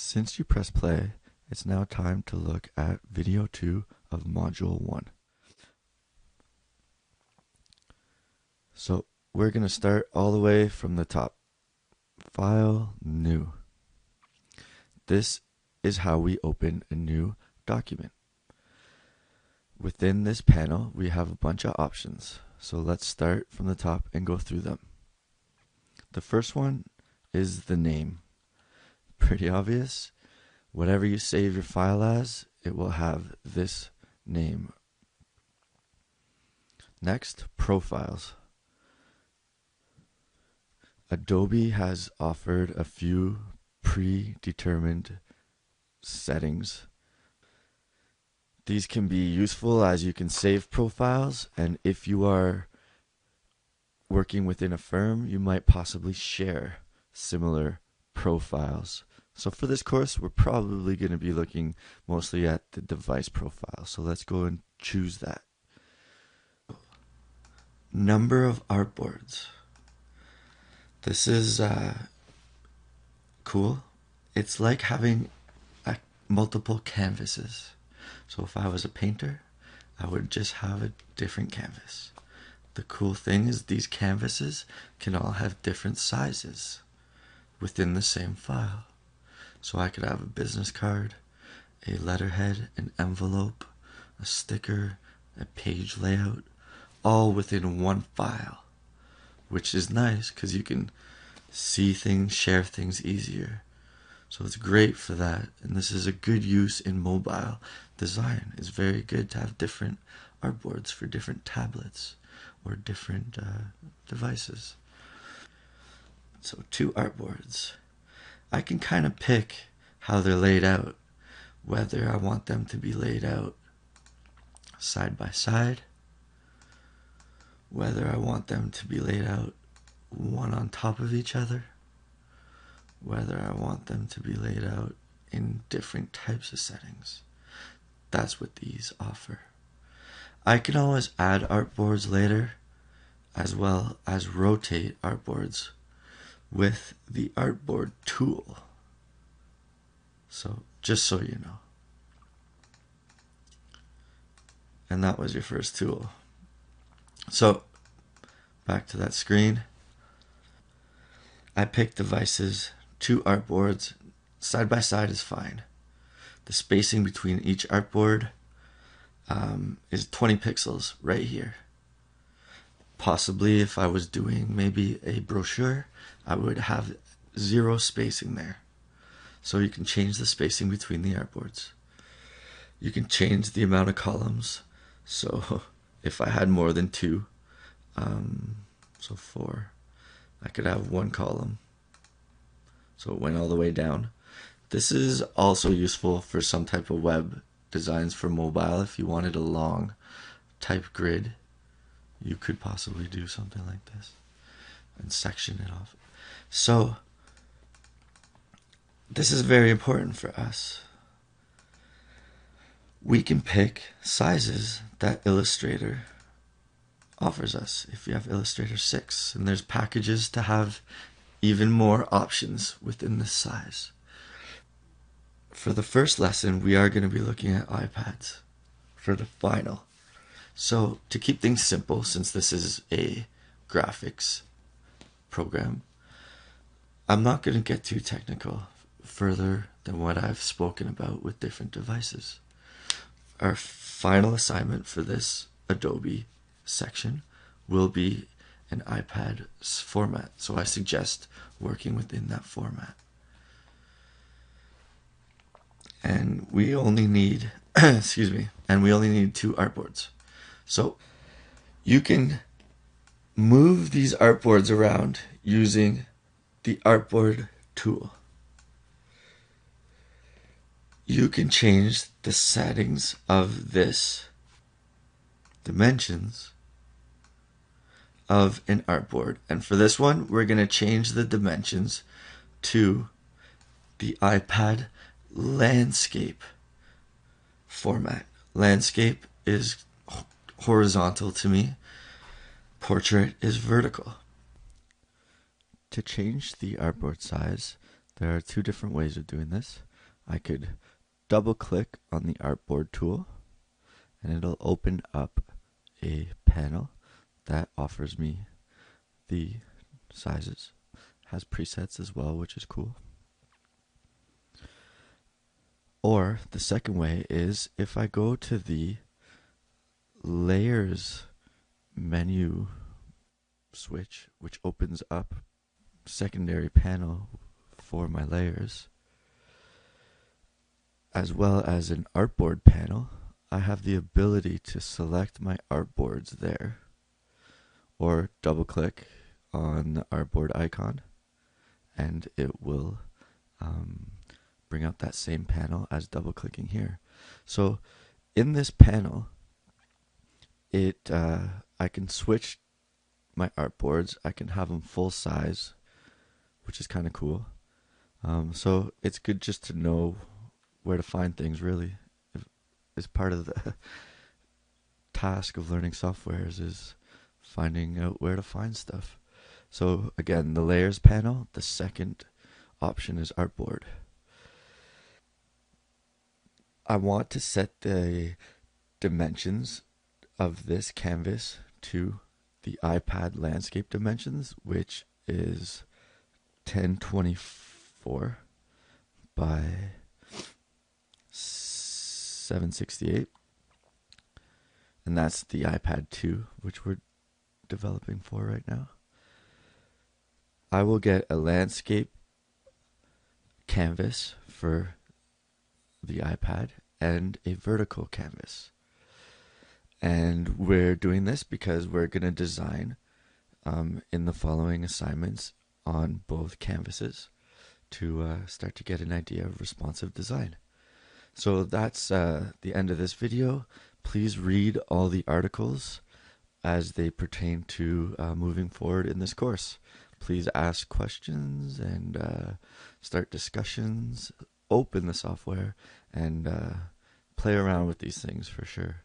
Since you press play, it's now time to look at video 2 of module 1. So we're going to start all the way from the top. File, New. This is how we open a new document. Within this panel, we have a bunch of options. So let's start from the top and go through them. The first one is the name. Pretty obvious. Whatever you save your file as, it will have this name. Next, profiles. Adobe has offered a few predetermined settings. These can be useful as you can save profiles, and if you are working within a firm, you might possibly share similar profiles. So for this course, we're probably going to be looking mostly at the device profile. So let's go and choose that. Number of artboards. This is cool. It's like having multiple canvases. So if I was a painter, I would just have a different canvas. The cool thing is these canvases can all have different sizes within the same file. So I could have a business card, a letterhead, an envelope, a sticker, a page layout, all within one file, which is nice because you can see things, share things easier. So it's great for that, and this is a good use in mobile design. It's very good to have different artboards for different tablets or different devices. So 2 artboards. I can kind of pick how they're laid out, whether I want them to be laid out side by side, whether I want them to be laid out one on top of each other, whether I want them to be laid out in different types of settings. That's what these offer. I can always add artboards later, as well as rotate artboards with the Artboard tool. So just so you know. And that was your first tool. So back to that screen. I picked devices, 2 artboards. Side by side is fine. The spacing between each artboard is 20 pixels right here. Possibly if I was doing maybe a brochure, I would have 0 spacing there. So you can change the spacing between the artboards. You can change the amount of columns. So if I had more than 2, so 4, I could have 1 column. So it went all the way down. This is also useful for some type of web designs for mobile. If you wanted a long type grid, you could possibly do something like this and section it off. So this is very important for us. We can pick sizes that Illustrator offers us if you have Illustrator 6, and there's packages to have even more options within this size. For the first lesson, we are going to be looking at iPads for the final. So to keep things simple, since this is a graphics program, I'm not going to get too technical further than what I've spoken about with different devices. Our final assignment for this Adobe section will be an iPad format, so I suggest working within that format. And we only need we only need 2 artboards. So you can move these artboards around using the Artboard tool. You can change the settings of this dimensions of an artboard. And for this one, we're going to change the dimensions to the iPad landscape format. Landscape is horizontal to me. Portrait is vertical. To change the artboard size, there are 2 different ways of doing this. I could double click on the Artboard tool and it'll open up a panel that offers me the sizes. Has presets as well, which is cool. Or the second way is if I go to the layers menu switch, which opens up secondary panel for my layers, as well as an artboard panel, I have the ability to select my artboards there, or double click on the artboard icon and it will bring up that same panel as double clicking here. So in this panel, I can switch my artboards. I can have them full size, which is kind of cool. So it's good just to know where to find things, really. It's part of the task of learning softwares is finding out where to find stuff. So again, the layers panel, the second option is artboard. I want to set the dimensions of this canvas to the iPad landscape dimensions, which is 1024 by 768. And that's the iPad 2, which we're developing for right now. I will get a landscape canvas for the iPad and a vertical canvas. And we're doing this because we're going to design in the following assignments on both canvases to start to get an idea of responsive design. So that's the end of this video. Please read all the articles as they pertain to moving forward in this course. Please ask questions and start discussions. Open the software and play around with these things for sure.